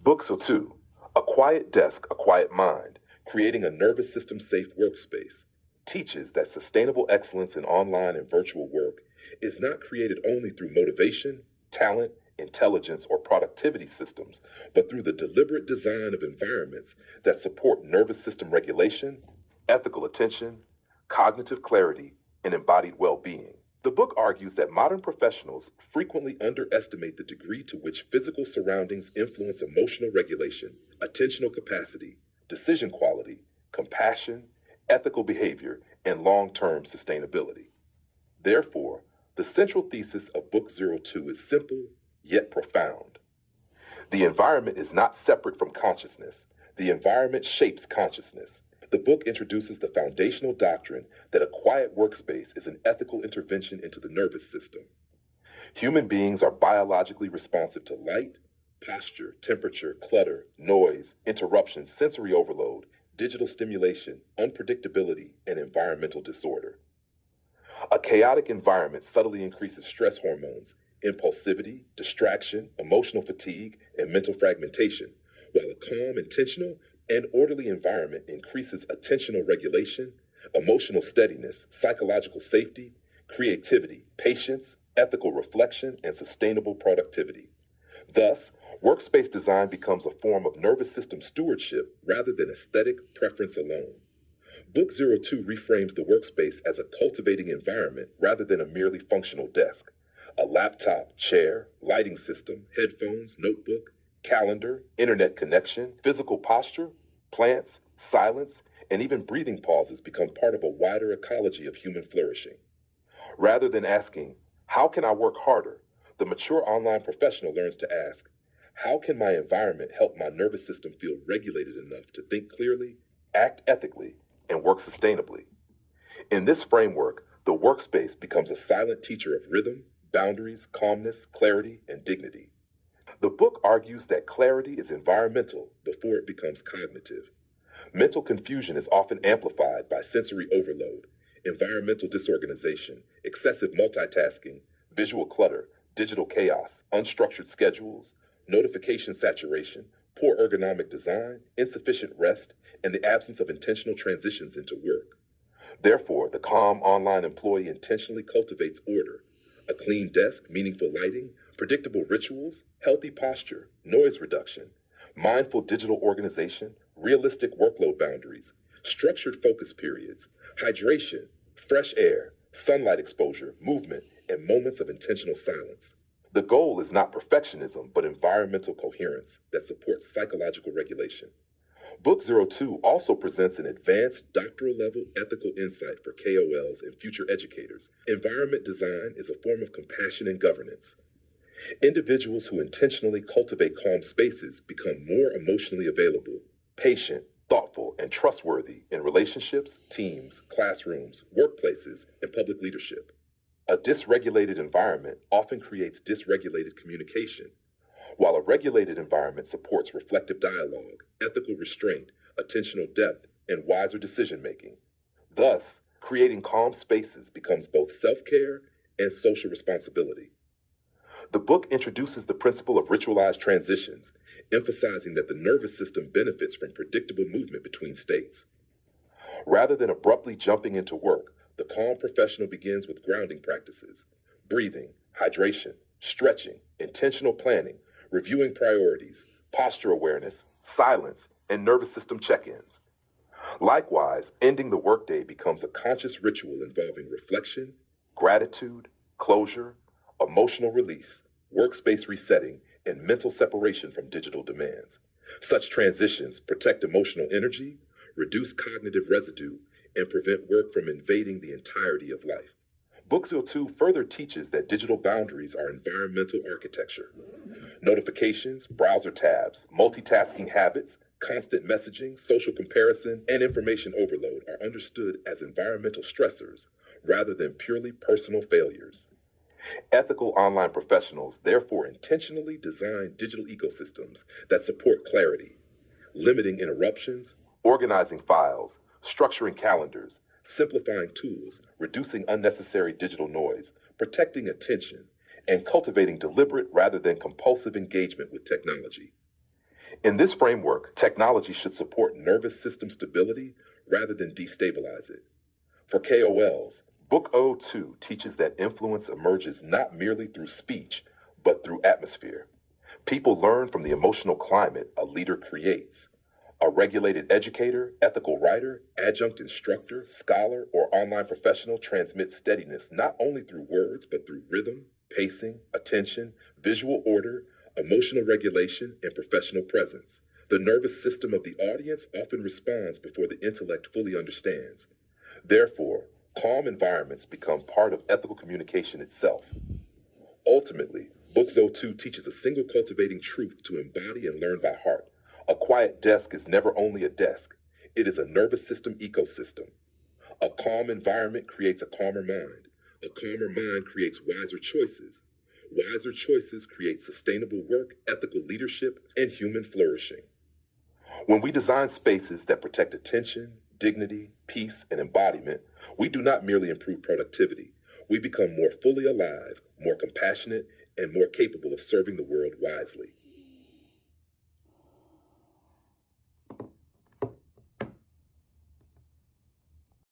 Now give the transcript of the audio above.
Book 2, A Quiet Desk, A Quiet Mind, Creating a Nervous System Safe Workspace, teaches that sustainable excellence in online and virtual work is not created only through motivation, talent, intelligence, or productivity systems, but through the deliberate design of environments that support nervous system regulation, ethical attention, cognitive clarity, and embodied well-being. The book argues that modern professionals frequently underestimate the degree to which physical surroundings influence emotional regulation, attentional capacity, decision quality, compassion, ethical behavior, and long-term sustainability. Therefore, the central thesis of Book 02 is simple yet profound. The environment is not separate from consciousness. The environment shapes consciousness. The book introduces the foundational doctrine that a quiet workspace is an ethical intervention into the nervous system. Human beings are biologically responsive to light, posture, temperature, clutter, noise, interruptions, sensory overload, digital stimulation, unpredictability, and environmental disorder. A chaotic environment subtly increases stress hormones, impulsivity, distraction, emotional fatigue, and mental fragmentation, while a calm, intentional, and orderly environment increases attentional regulation, emotional steadiness, psychological safety, creativity, patience, ethical reflection, and sustainable productivity. Thus, workspace design becomes a form of nervous system stewardship rather than aesthetic preference alone. Book 02 reframes the workspace as a cultivating environment rather than a merely functional desk. A laptop, chair, lighting system, headphones, notebook, calendar, internet connection, physical posture, plants, silence, and even breathing pauses become part of a wider ecology of human flourishing. Rather than asking, how can I work harder? The mature online professional learns to ask, how can my environment help my nervous system feel regulated enough to think clearly, act ethically, and work sustainably? In this framework, the workspace becomes a silent teacher of rhythm, boundaries, calmness, clarity, and dignity. The book argues that clarity is environmental before it becomes cognitive. Mental confusion is often amplified by sensory overload, environmental disorganization, excessive multitasking, visual clutter, digital chaos, unstructured schedules, notification saturation, poor ergonomic design, insufficient rest, and the absence of intentional transitions into work. Therefore, the calm online employee intentionally cultivates order, a clean desk, meaningful lighting, predictable rituals, healthy posture, noise reduction, mindful digital organization, realistic workload boundaries, structured focus periods, hydration, fresh air, sunlight exposure, movement, and moments of intentional silence. The goal is not perfectionism, but environmental coherence that supports psychological regulation. Book 02 also presents an advanced doctoral level ethical insight for KOLs and future educators. Environment design is a form of compassion and governance. Individuals who intentionally cultivate calm spaces become more emotionally available, patient, thoughtful, and trustworthy in relationships, teams, classrooms, workplaces, and public leadership. A dysregulated environment often creates dysregulated communication, while a regulated environment supports reflective dialogue, ethical restraint, attentional depth, and wiser decision-making. Thus, creating calm spaces becomes both self-care and social responsibility. The book introduces the principle of ritualized transitions, emphasizing that the nervous system benefits from predictable movement between states. Rather than abruptly jumping into work, the calm professional begins with grounding practices, breathing, hydration, stretching, intentional planning, reviewing priorities, posture awareness, silence, and nervous system check-ins. Likewise, ending the workday becomes a conscious ritual involving reflection, gratitude, closure, emotional release, workspace resetting, and mental separation from digital demands. Such transitions protect emotional energy, reduce cognitive residue, and prevent work from invading the entirety of life. Book 02 further teaches that digital boundaries are environmental architecture. Notifications, browser tabs, multitasking habits, constant messaging, social comparison, and information overload are understood as environmental stressors rather than purely personal failures. Ethical online professionals therefore intentionally design digital ecosystems that support clarity, limiting interruptions, organizing files, structuring calendars, simplifying tools, reducing unnecessary digital noise, protecting attention, and cultivating deliberate rather than compulsive engagement with technology. In this framework, technology should support nervous system stability rather than destabilize it. For KOLs, Book O2 teaches that influence emerges not merely through speech, but through atmosphere. People learn from the emotional climate a leader creates. A regulated educator, ethical writer, adjunct instructor, scholar, or online professional transmits steadiness not only through words, but through rhythm, pacing, attention, visual order, emotional regulation, and professional presence. The nervous system of the audience often responds before the intellect fully understands. Therefore, calm environments become part of ethical communication itself. Ultimately, Book O2 teaches a single cultivating truth to embody and learn by heart. A quiet desk is never only a desk, it is a nervous system ecosystem. A calm environment creates a calmer mind. A calmer mind creates wiser choices. Wiser choices create sustainable work, ethical leadership, and human flourishing. When we design spaces that protect attention, dignity, peace, and embodiment, we do not merely improve productivity. We become more fully alive, more compassionate, and more capable of serving the world wisely.